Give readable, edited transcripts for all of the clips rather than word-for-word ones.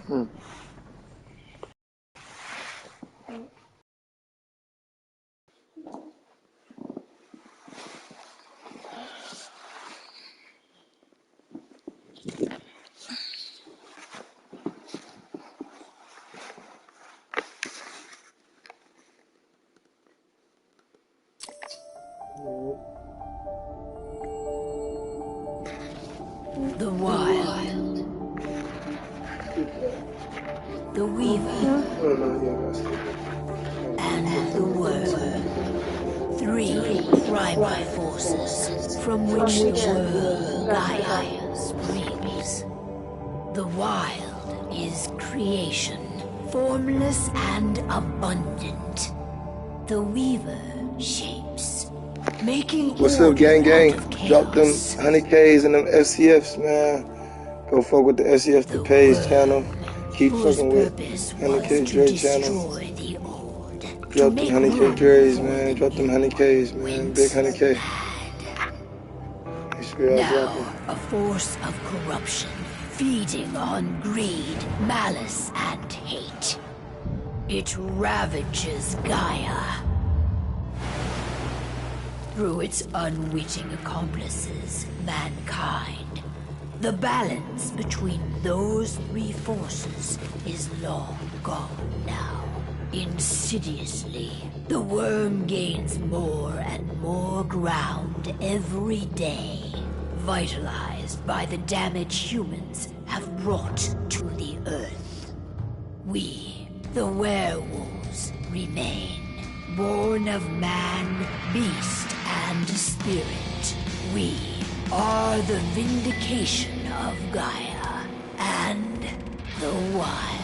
Hmm. The wild, the weaver, and the worm. Three primal forces from which the world Gaia springs. The wild is creation, formless and abundant. The weaver shapes, making What's up, gang? Drop them chaos. 100Ks and them SCFs, man. Go fuck with the SCF the Pays channel. Keep fucking with 100K Dre channel. Drop them 100K Dre's, man. Drop them 100Ks, man. Big 100K. Now, a force of corruption, feeding on greed, malice, and hate. It ravages Gaia. Through its unwitting accomplices, mankind, the balance between those three forces is long gone now. Insidiously, the worm gains more and more ground every day, vitalized by the damage humans have brought to the Earth. We, the werewolves, remain, born of man, beast, and spirit. We are the vindication of Gaia and the wild.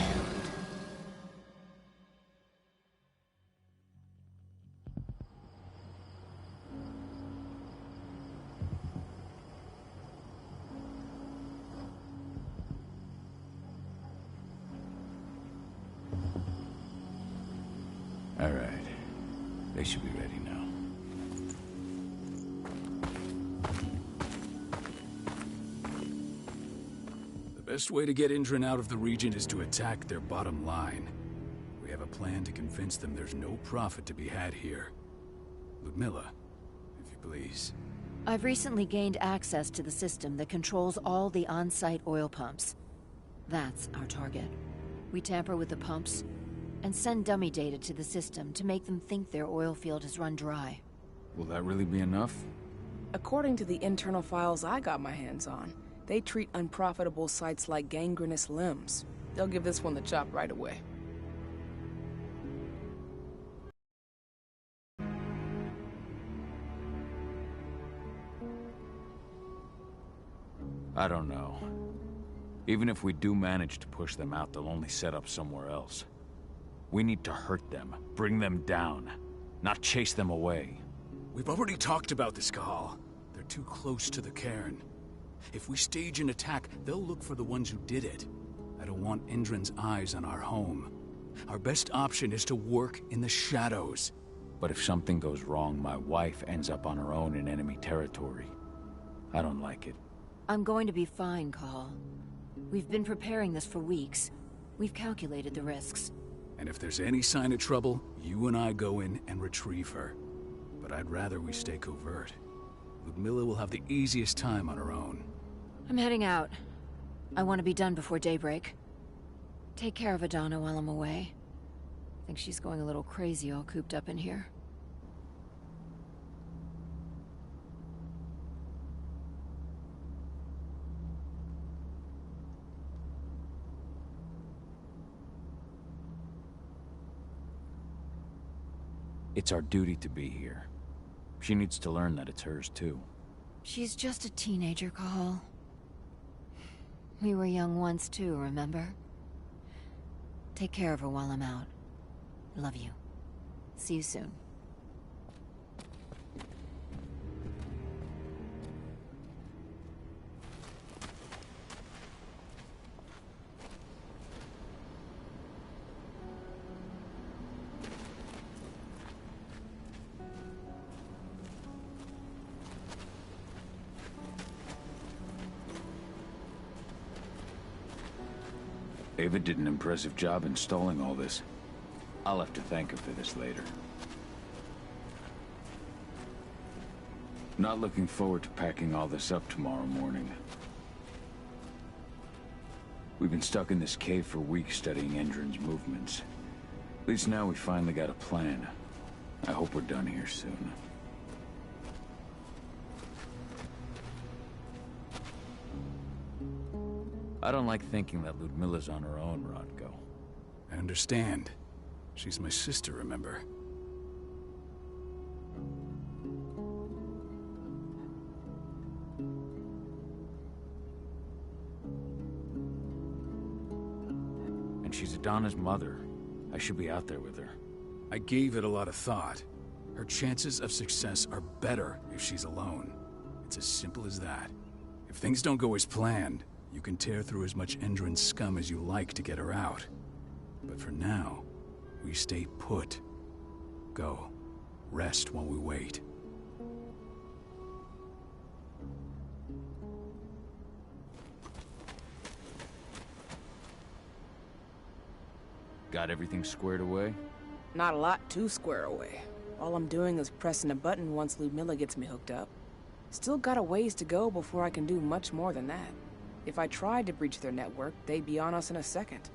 All right. They should be ready now. The best way to get Indran out of the region is to attack their bottom line. We have a plan to convince them there's no profit to be had here. Ludmilla, if you please. I've recently gained access to the system that controls all the on-site oil pumps. That's our target. We tamper with the pumps and send dummy data to the system to make them think their oil field has run dry. Will that really be enough? According to the internal files I got my hands on, they treat unprofitable sites like gangrenous limbs. They'll give this one the chop right away. I don't know. Even if we do manage to push them out, they'll only set up somewhere else. We need to hurt them, bring them down, not chase them away. We've already talked about this, Cahal. They're too close to the cairn. If we stage an attack, they'll look for the ones who did it. I don't want Indran's eyes on our home. Our best option is to work in the shadows. But if something goes wrong, my wife ends up on her own in enemy territory. I don't like it. I'm going to be fine, Cahal. We've been preparing this for weeks. We've calculated the risks. And if there's any sign of trouble, you and I go in and retrieve her. But I'd rather we stay covert. Ludmilla will have the easiest time on her own. I'm heading out. I want to be done before daybreak. Take care of Adana while I'm away. I think she's going a little crazy all cooped up in here. It's our duty to be here. She needs to learn that it's hers too. She's just a teenager, Cahal. We were young once too, remember? Take care of her while I'm out. Love you. See you soon. Ava did an impressive job installing all this. I'll have to thank her for this later. Not looking forward to packing all this up tomorrow morning. We've been stuck in this cave for weeks studying Endron's movements. At least now we finally got a plan. I hope we're done here soon. I don't like thinking that Ludmilla's on her own, Rodko. I understand. She's my sister, remember? And she's Adana's mother. I should be out there with her. I gave it a lot of thought. Her chances of success are better if she's alone. It's as simple as that. If things don't go as planned, you can tear through as much Endron scum as you like to get her out. But for now, we stay put. Go. Rest while we wait. Got everything squared away? Not a lot to square away. All I'm doing is pressing a button once Ludmilla gets me hooked up. Still got a ways to go before I can do much more than that. If I tried to breach their network, they'd be on us in a second.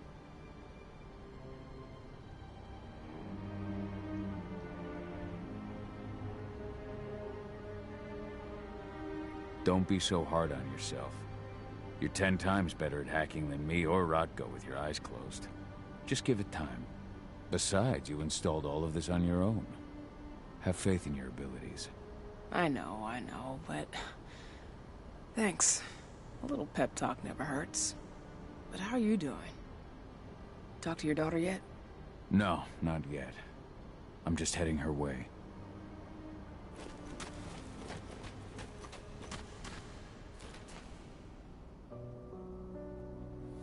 Don't be so hard on yourself. You're 10 times better at hacking than me or Rodko with your eyes closed. Just give it time. Besides, you installed all of this on your own. Have faith in your abilities. I know, but... Thanks. A little pep talk never hurts. But how are you doing? Talk to your daughter yet? No, not yet. I'm just heading her way.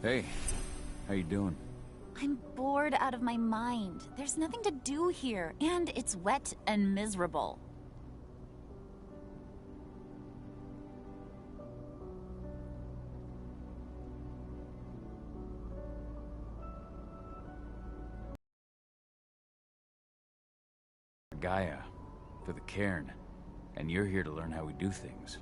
Hey, how you doing? I'm bored out of my mind. There's nothing to do here, and it's wet and miserable. Gaia, for the cairn, and you're here to learn how we do things.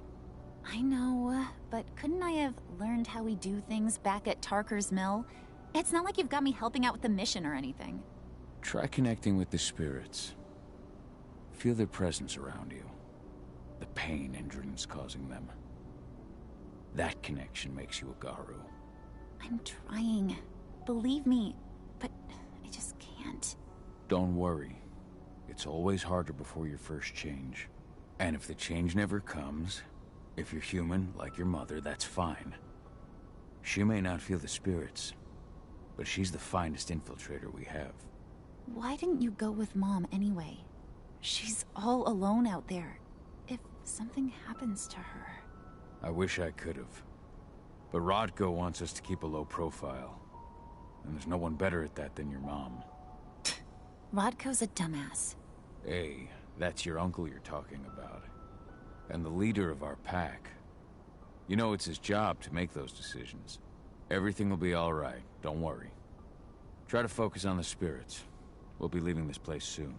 I know, but couldn't I have learned how we do things back at Tarker's Mill? It's not like you've got me helping out with the mission or anything. Try connecting with the spirits. Feel their presence around you. The pain Endron's causing them. That connection makes you a Garu. I'm trying. Believe me, but I just can't. Don't worry. It's always harder before your first change. And if the change never comes, if you're human, like your mother, that's fine. She may not feel the spirits, but she's the finest infiltrator we have. Why didn't you go with Mom anyway? She's all alone out there. If something happens to her... I wish I could have. But Rodko wants us to keep a low profile. And there's no one better at that than your mom. Rodko's a dumbass. Hey, that's your uncle you're talking about. And the leader of our pack. You know it's his job to make those decisions. Everything will be all right, don't worry. Try to focus on the spirits. We'll be leaving this place soon.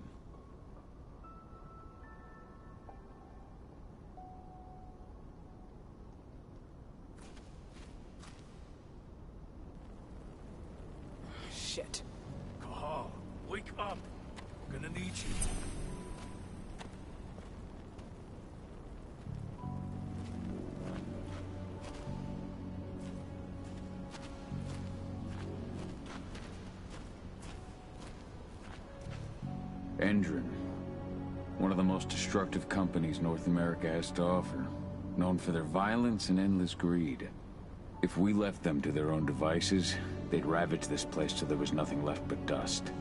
Shit. Cahal, wake up! We're gonna need you. Endron. One of the most destructive companies North America has to offer. Known for their violence and endless greed. If we left them to their own devices, they'd ravage this place till there was nothing left but dust.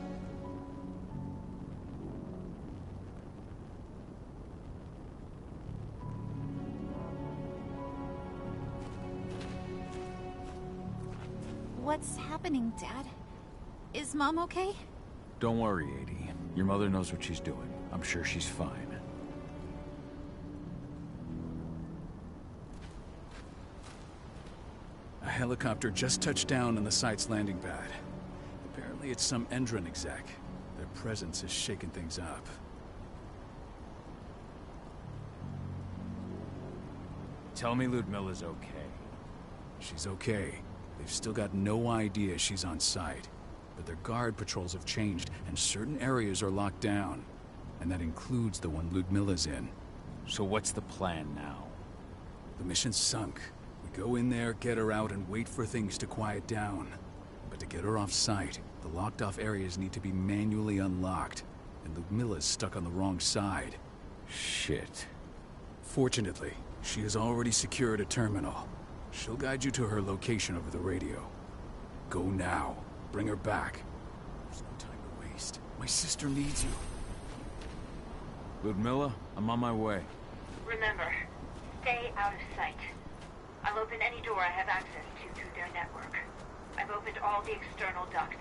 What's happening, Dad? Is Mom okay? Don't worry, Adie. Your mother knows what she's doing. I'm sure she's fine. helicopter just touched down on the site's landing pad. Apparently it's some Endron exec. Their presence is shaking things up. Tell me Ludmilla's okay. She's okay. They've still got no idea she's on site. But their guard patrols have changed, and certain areas are locked down. And that includes the one Ludmilla's in. So what's the plan now? The mission's sunk. We go in there, get her out, and wait for things to quiet down. But to get her off site, the locked-off areas need to be manually unlocked. And Ludmilla's stuck on the wrong side. Shit. Fortunately, she has already secured a terminal. She'll guide you to her location over the radio. Go now. Bring her back. There's no time to waste. My sister needs you. Ludmilla, I'm on my way. Remember, stay out of sight. I'll open any door I have access to through their network. I've opened all the external ducts.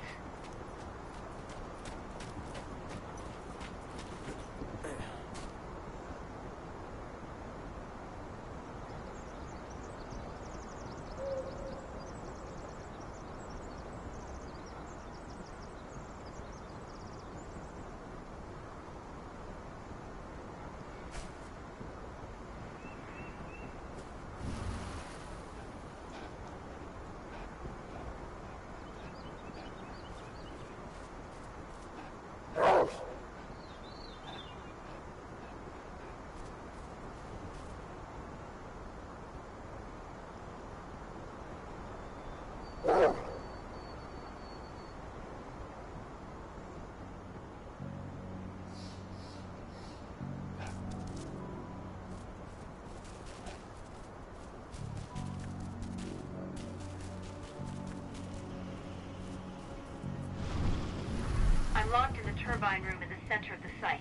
I'm locked in the turbine room in the center of the site.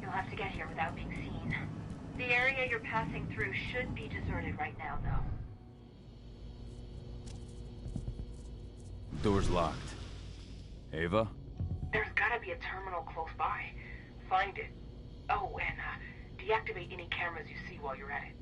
You'll have to get here without being seen. The area you're passing through should be deserted right now, though. Door's locked. Ava? There's gotta be a terminal close by. Find it. Oh, and deactivate any cameras you see while you're at it.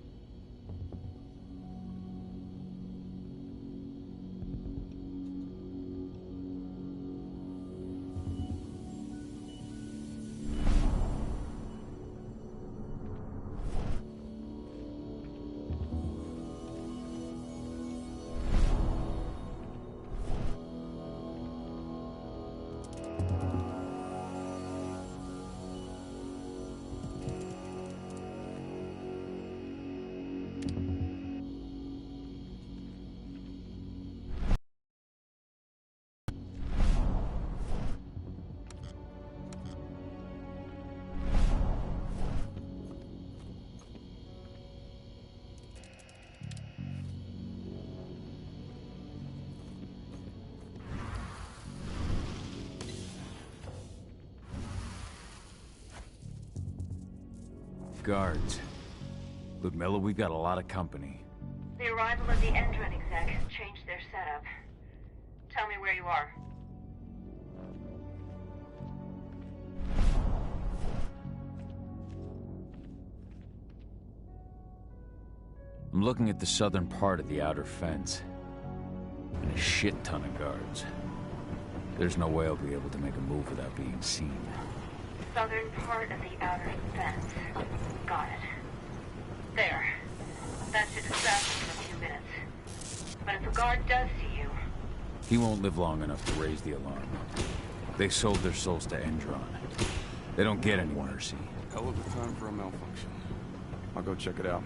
Guards. Ludmilla, we've got a lot of company. The arrival of the Endron exec has changed their setup. Tell me where you are. I'm looking at the southern part of the outer fence. And a shit ton of guards. There's no way I'll be able to make a move without being seen. Southern part of the outer fence. Got it. There. That should distract you for a few minutes. But if a guard does see you... He won't live long enough to raise the alarm. They sold their souls to Endron. They don't get any mercy. Hell of a time for a malfunction. I'll go check it out.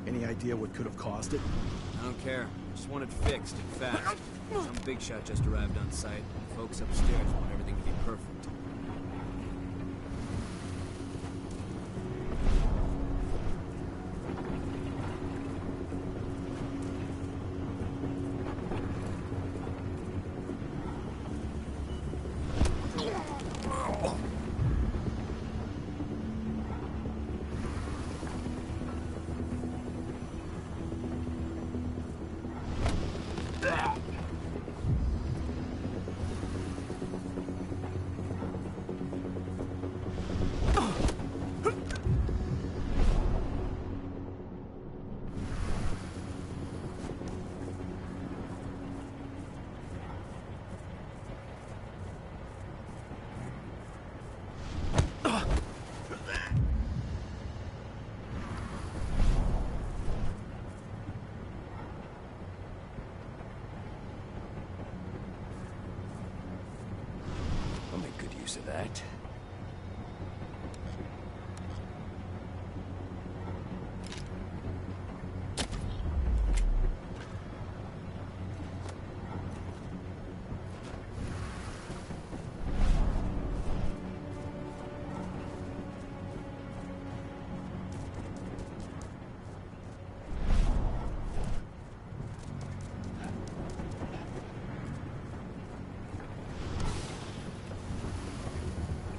Any idea what could have caused it? I don't care. Just want it fixed and fast. Some big shot just arrived on site. Folks upstairs want everything to be perfect. piece of that.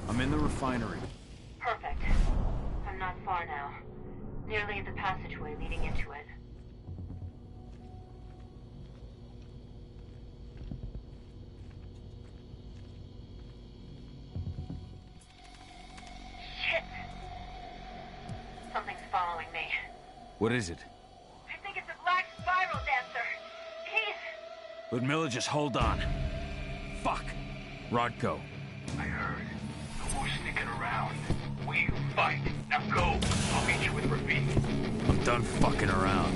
I'm in the refinery. Perfect. I'm not far now. Nearly at the passageway leading into it. Shit! Something's following me. What is it? I think it's a black spiral dancer. He's... Ludmilla, just hold on. Fuck. Rodko. I heard. No more sneaking around. We fight. Now go. I'll meet you with Ravine. I'm done fucking around.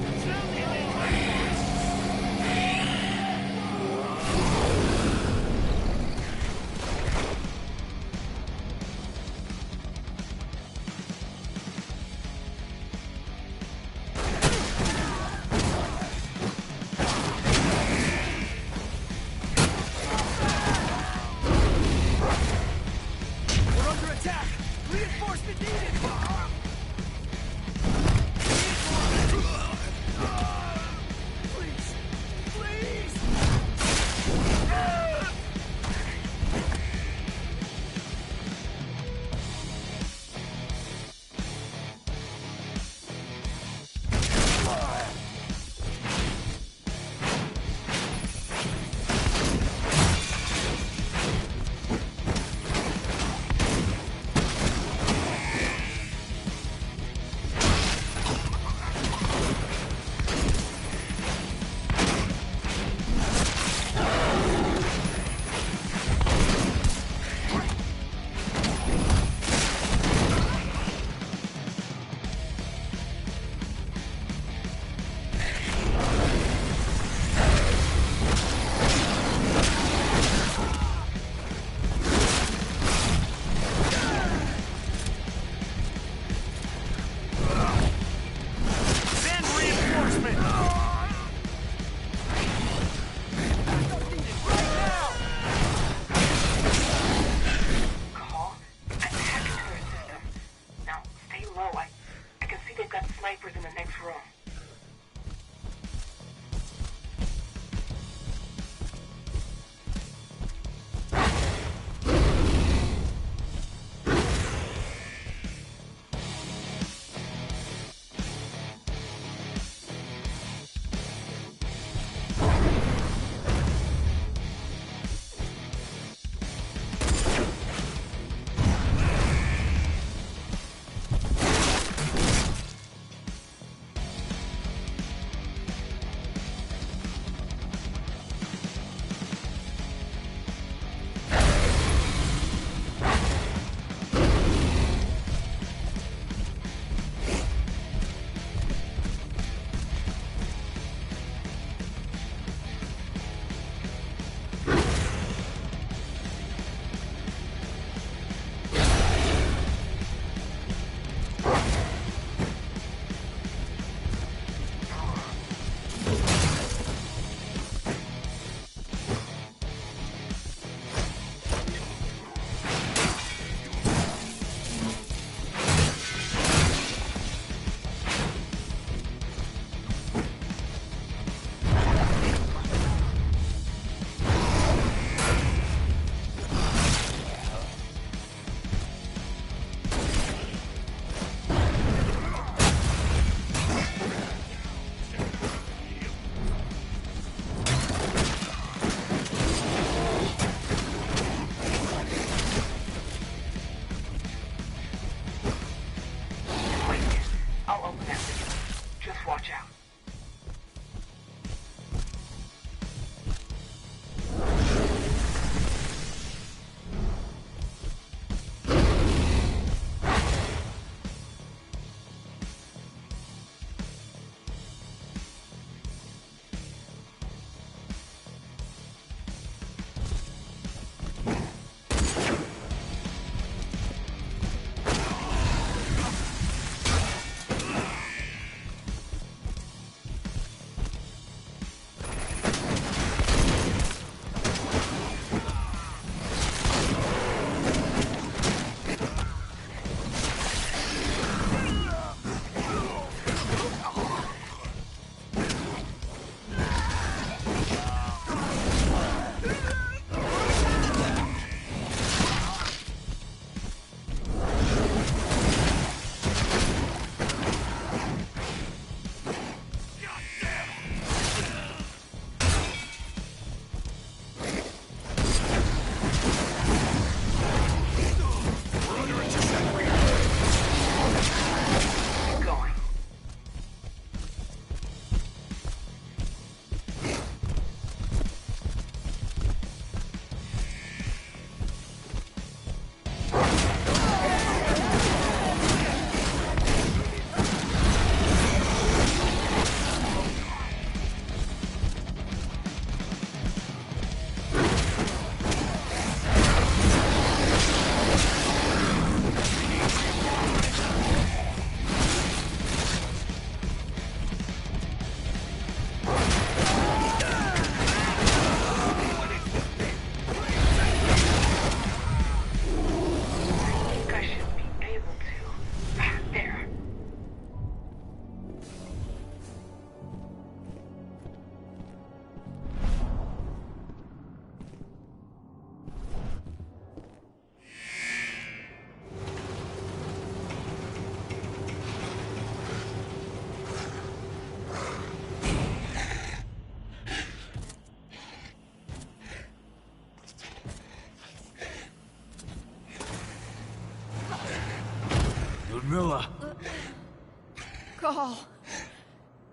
Call.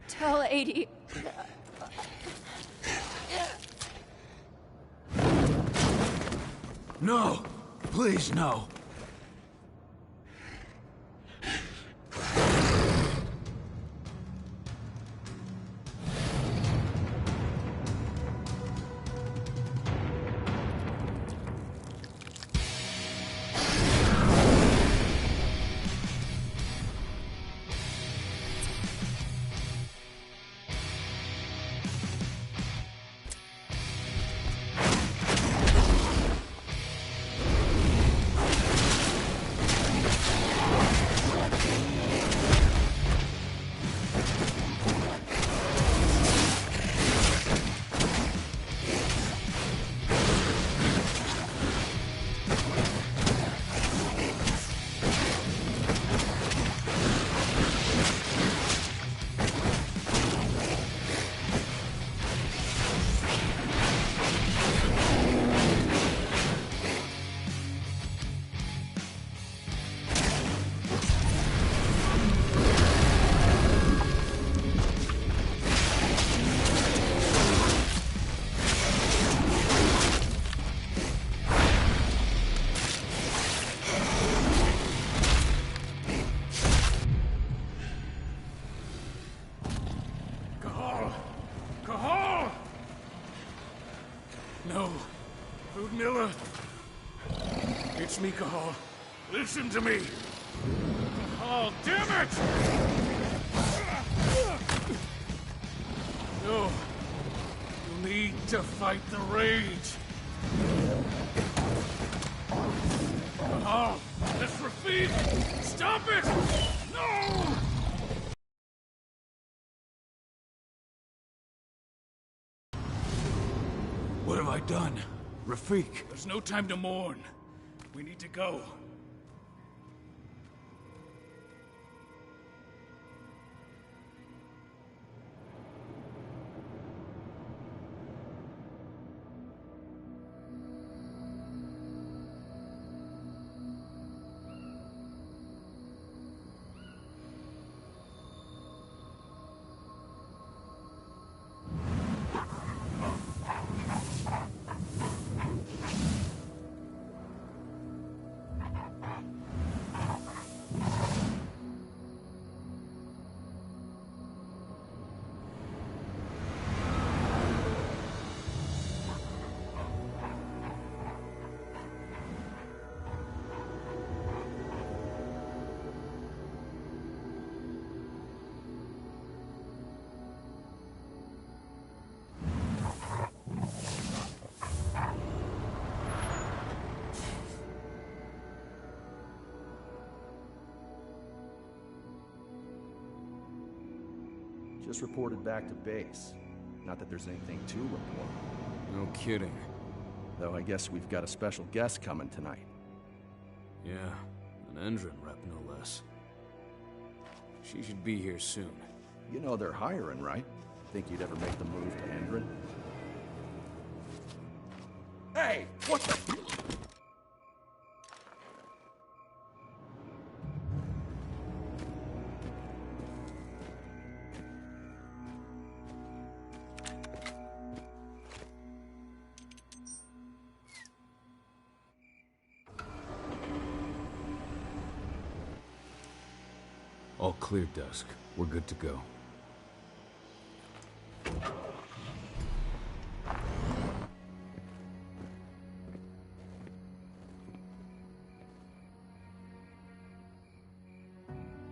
Tell 80. No! Please, no! No. Ludmilla. It's me, Cahal. Listen to me. Cahal, damn it! No. You need to fight the rage. Cahal, that's Rafik! Stop it! No! What have I done? Rafik. There's no time to mourn. We need to go. Just reported back to base. Not that there's anything to report. No kidding. Though I guess we've got a special guest coming tonight. Yeah, an Endron rep, no less. She should be here soon. You know they're hiring, right? Think you'd ever make the move to Endron? Hey! What the... All clear, Dusk. We're good to go.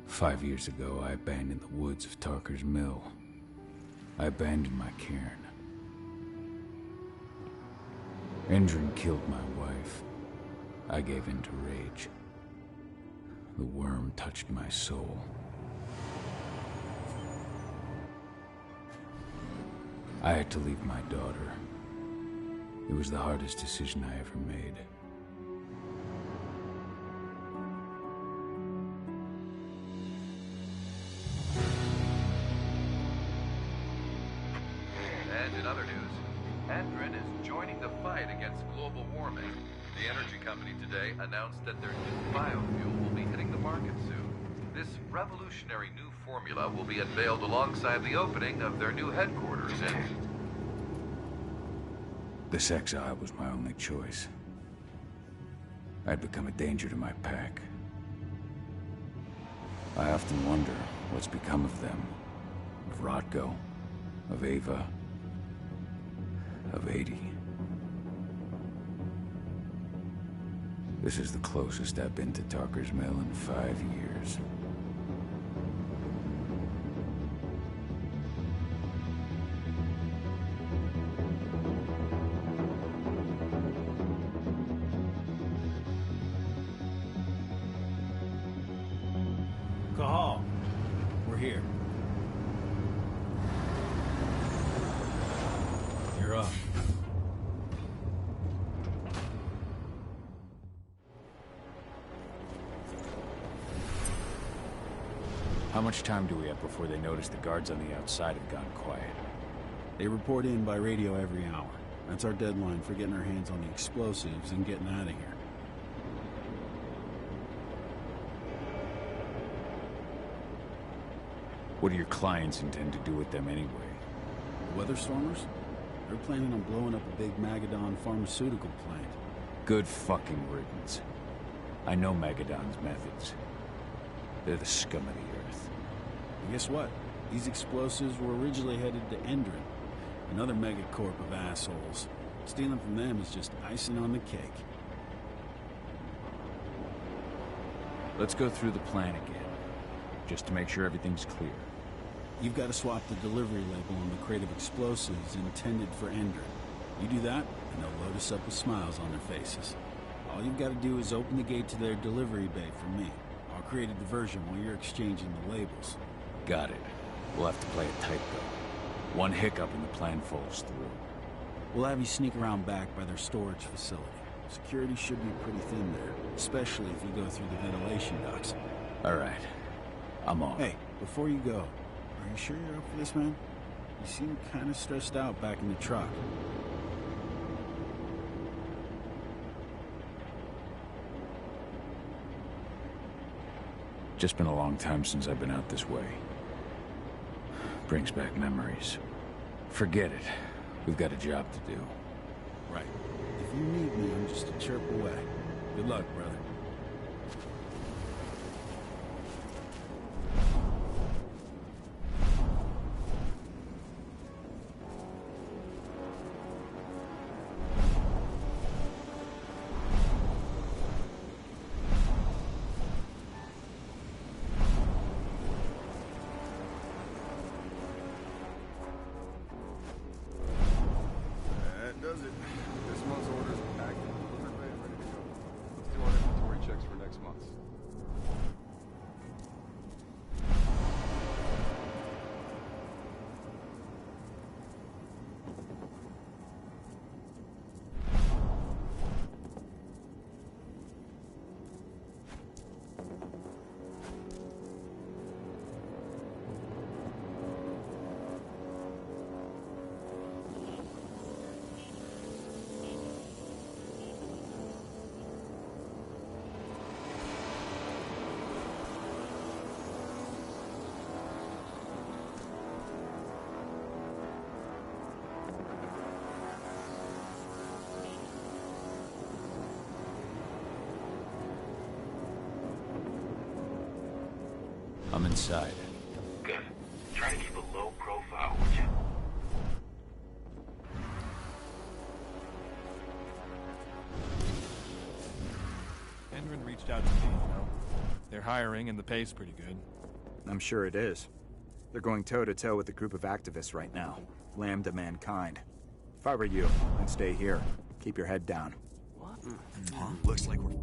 "5 years ago, I abandoned the woods of Tarker's Mill. I abandoned my cairn. Endron killed my wife. I gave in to rage. The worm touched my soul. I had to leave my daughter. It was the hardest decision I ever made. And in other news, Endron is joining the fight against global warming. The energy company today announced that their new biofuel will be hitting the market soon. This revolutionary new formula will be unveiled alongside the opening of their new headquarters in... This exile was my only choice. I'd become a danger to my pack. I often wonder what's become of them. Of Rodko, of Ava, of 80. This is the closest I've been to Tarker's Mill in 5 years. Cahal, we're here. You're up. How much time do we have before they notice the guards on the outside have gone quiet? They report in by radio every hour. That's our deadline for getting our hands on the explosives and getting out of here. What do your clients intend to do with them anyway? The Weatherstormers? They're planning on blowing up a big Magadon pharmaceutical plant. Good fucking riddance. I know Magadon's methods. They're the scum of the earth. And guess what? These explosives were originally headed to Endrin, another megacorp of assholes. Stealing from them is just icing on the cake. Let's go through the plan again, just to make sure everything's clear. You've got to swap the delivery label on the crate of explosives intended for Endrin. You do that, and they'll load us up with smiles on their faces. All you've got to do is open the gate to their delivery bay for me. I'll create a diversion while you're exchanging the labels. Got it. We'll have to play it tight, though. One hiccup and the plan falls through. We'll have you sneak around back by their storage facility. Security should be pretty thin there, especially if you go through the ventilation ducts. All right. I'm on. Hey, before you go, are you sure you're up for this, man? You seem kind of stressed out back in the truck. Just been a long time since I've been out this way. Brings back memories. Forget it. We've got a job to do. Right. If you need me, I'm just a chirp away. Good luck, brother. I'm inside. Good. Try to keep a low profile, would you? Endrin reached out to me, you know. They're hiring and the pay's pretty good. I'm sure it is. They're going toe-to-toe with a group of activists right now. Lambda mankind. If I were you, I'd stay here. Keep your head down. What? Huh? Looks like we're...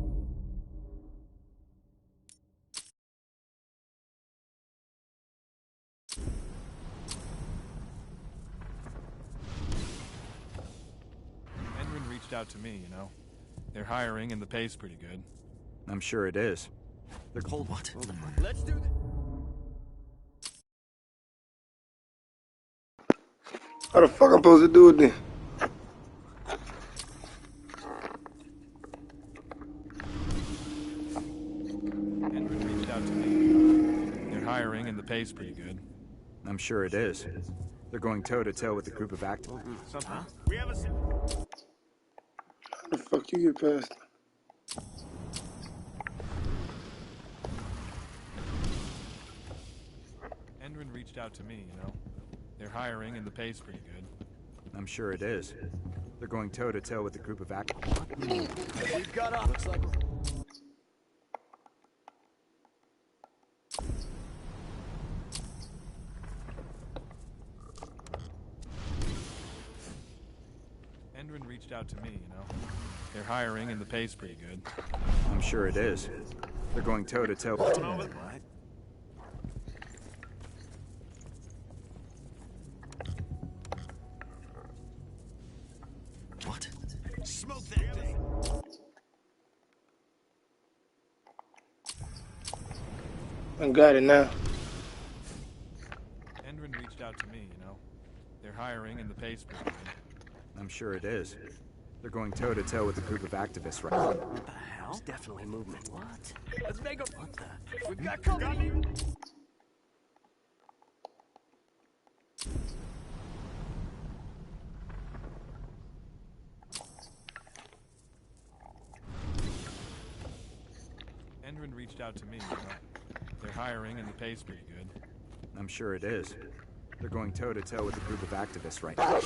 Endrin reached out to me, you know. They're hiring and the pay's pretty good. I'm sure it is. They're cold. What? Let's do this. How the fuck I'm supposed to do it then? Endrin reached out to me. hiring and the pay's pretty good. I'm sure it is. They're going toe-to-toe with a group of activists. Somehow. We have a... How the fuck you get past? Endrin reached out to me, you know. They're hiring and the pay's pretty good. I'm sure it is. They're going toe-to-toe with a group of activists. We've got up. Looks like... Endrin reached out to me, you know. They're hiring and the pay's pretty good. I'm sure it is. They're going toe-to-toe. What? What? Smoke that thing. I got it now. Endrin reached out to me, you know. They're hiring and the pay's pretty good. I'm sure it is. They're going toe-to-toe with a group of activists right now. What the hell? There's definitely movement. What? Let's make a... What the... We've got company! Endrin reached out to me, you know. They're hiring and the pay's pretty good. I'm sure it is. They're going toe-to-toe with a group of activists right now.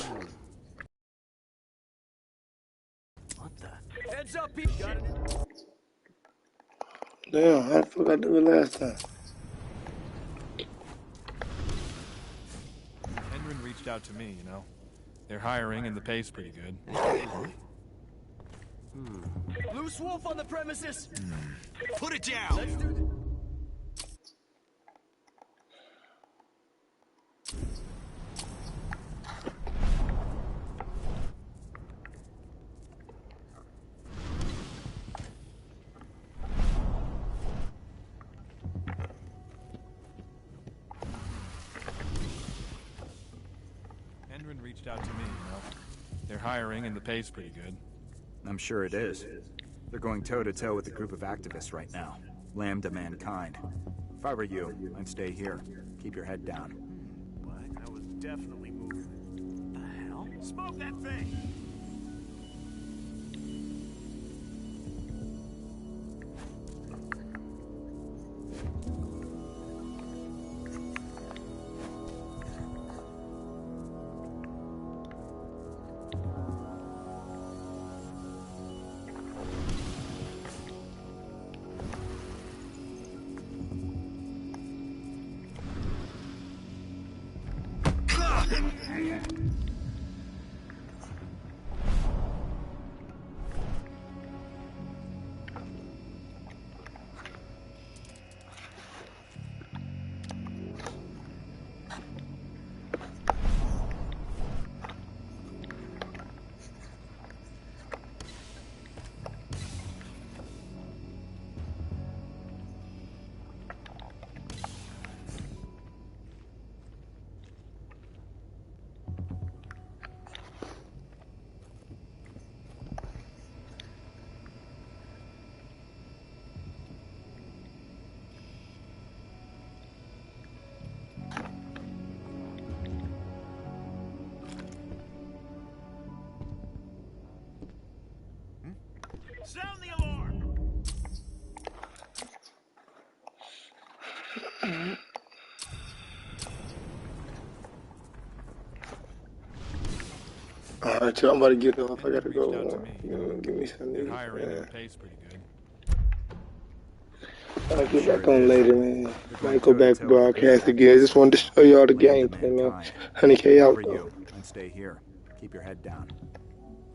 What the... Heads up, people! Got it? Damn, how the fuck I do it last time? Endrin reached out to me, you know. They're hiring and the pay's pretty good. Loose wolf on the premises! Put it down! Let's do this. Endrin reached out to me, you know. They're hiring and the pay's pretty good. I'm sure it is. They're going toe-to-toe with a group of activists right now. Lambda mankind. If I were you, I'd stay here. Keep your head down. What? That was definitely moving. What the hell? Smoke that thing! Sound the alarm! Alright, I'm about to get off. I gotta go. Give me some news. Hiring and the pay's pretty good. I'll get back on later, man. Might go back to broadcast again. I just wanted to show y'all the gameplay, man. 100K out, though. And stay here. Keep your head down.